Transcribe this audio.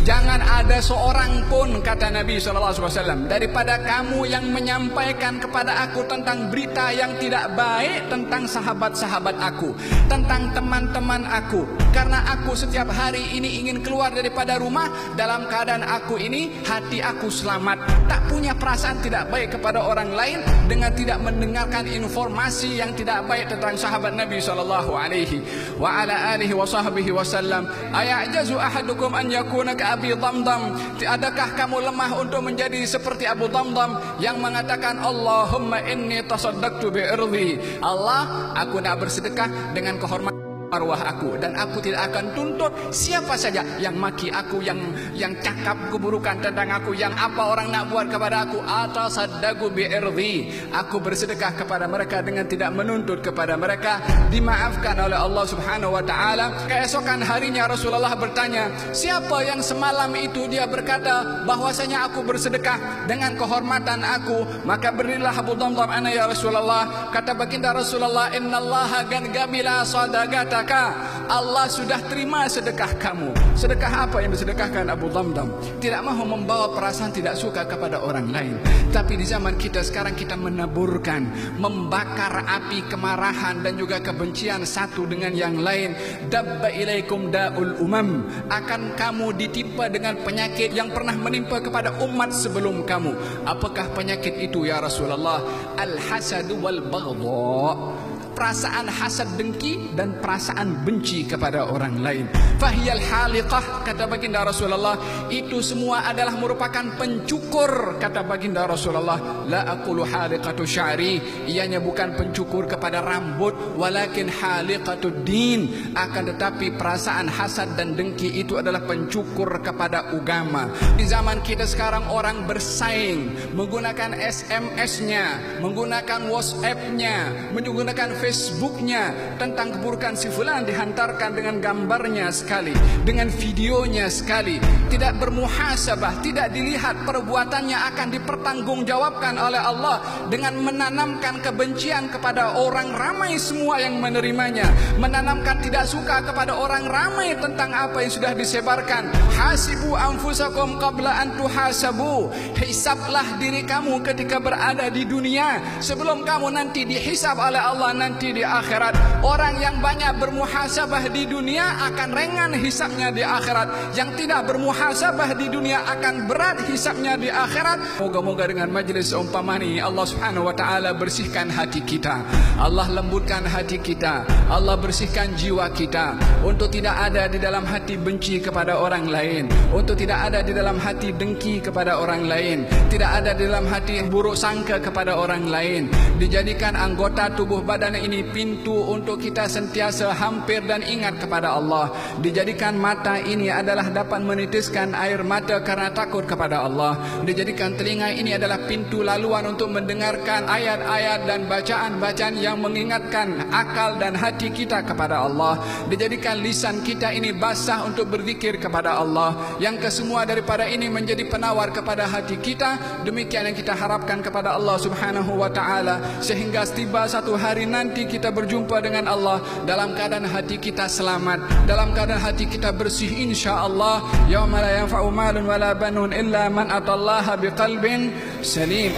Jangan ada seorang pun, kata Nabi SAW, daripada kamu yang menyampaikan kepada aku tentang berita yang tidak baik tentang sahabat-sahabat aku, tentang teman-teman aku. Karena aku setiap hari ini ingin keluar daripada rumah dalam keadaan aku ini, hati aku selamat, tak punya perasaan tidak baik kepada orang lain, dengan tidak mendengarkan informasi yang tidak baik tentang sahabat Nabi SAW. Ayajazu ahadukum an yakuna ka Abi Damdam. Adakah kamu lemah untuk menjadi seperti Abu Damdam yang mengatakan, Allahumma inni tasaddaqtu bi irdi. Allah, aku nak bersedekah dengan kehormatan arwah aku, dan aku tidak akan tuntut siapa saja yang maki aku, yang cakap keburukan tentang aku, yang apa orang nak buat kepada aku. Atasaddaqu bi irdi. Aku bersedekah kepada mereka dengan tidak menuntut kepada mereka, dimaafkan oleh Allah Subhanahu wa taala. Keesokan harinya Rasulullah bertanya, siapa yang semalam itu dia berkata bahwasanya aku bersedekah dengan kehormatan aku? Maka berilah Abu Damdam, ana ya Rasulullah. Kata baginda Rasulullah, innallaha gan gamila sadaqata. Allah sudah terima sedekah kamu. Sedekah apa yang disedekahkan Abu Damdam? Tidak mahu membawa perasaan tidak suka kepada orang lain. Tapi di zaman kita sekarang, kita menaburkan, membakar api kemarahan dan juga kebencian satu dengan yang lain. Dabba ilaikum da'ul umam. Akan kamu ditimpa dengan penyakit yang pernah menimpa kepada umat sebelum kamu. Apakah penyakit itu ya Rasulullah? Al-hasadu wal baghdha. Perasaan hasad, dengki, dan perasaan benci kepada orang lain. Fahiyal haliqah, kata baginda Rasulullah, itu semua adalah merupakan pencukur, kata baginda Rasulullah. La aqulu haliqatu sya'ri, ianya bukan pencukur kepada rambut, walakin haliqatu din. Akan tetapi perasaan hasad dan dengki itu adalah pencukur kepada agama. Di zaman kita sekarang, orang bersaing menggunakan SMS-nya, menggunakan WhatsApp-nya, menggunakan Facebooknya tentang keburukan si fulan, dihantarkan dengan gambarnya sekali, dengan videonya sekali. Tidak bermuhasabah, tidak dilihat perbuatannya akan dipertanggungjawabkan oleh Allah, dengan menanamkan kebencian kepada orang ramai semua yang menerimanya, menanamkan tidak suka kepada orang ramai tentang apa yang sudah disebarkan. Hasibu anfusakum qabla an tuhasabu. Hisablah diri kamu ketika berada di dunia sebelum kamu nanti dihisab oleh Allah nanti di akhirat. Orang yang banyak bermuhasabah di dunia akan ringan hisabnya di akhirat. Yang tidak bermuhasabah di dunia akan berat hisabnya di akhirat. Moga-moga dengan majlis seumpama ini Allah Subhanahu wa taala bersihkan hati kita, Allah lembutkan hati kita, Allah bersihkan jiwa kita, untuk tidak ada di dalam hati benci kepada orang lain, untuk tidak ada di dalam hati dengki kepada orang lain, tidak ada di dalam hati buruk sangka kepada orang lain. Dijadikan anggota tubuh badan ini pintu untuk kita sentiasa hampir dan ingat kepada Allah. Dijadikan mata ini adalah dapat menitiskan air mata karena takut kepada Allah. Dijadikan telinga ini adalah pintu laluan untuk mendengarkan ayat-ayat dan bacaan-bacaan yang mengingatkan akal dan hati kita kepada Allah. Dijadikan lisan kita ini basah untuk berzikir kepada Allah. Yang kesemua daripada ini menjadi penawar kepada hati kita. Demikian yang kita harapkan kepada Allah Subhanahu wa taala, sehingga tiba satu hari nanti kita berjumpa dengan Allah dalam keadaan hati kita selamat, dalam keadaan hati kita bersih insyaallah. Yauma la yanfa'u malun wala banun illa man atallaha biqalbin salim.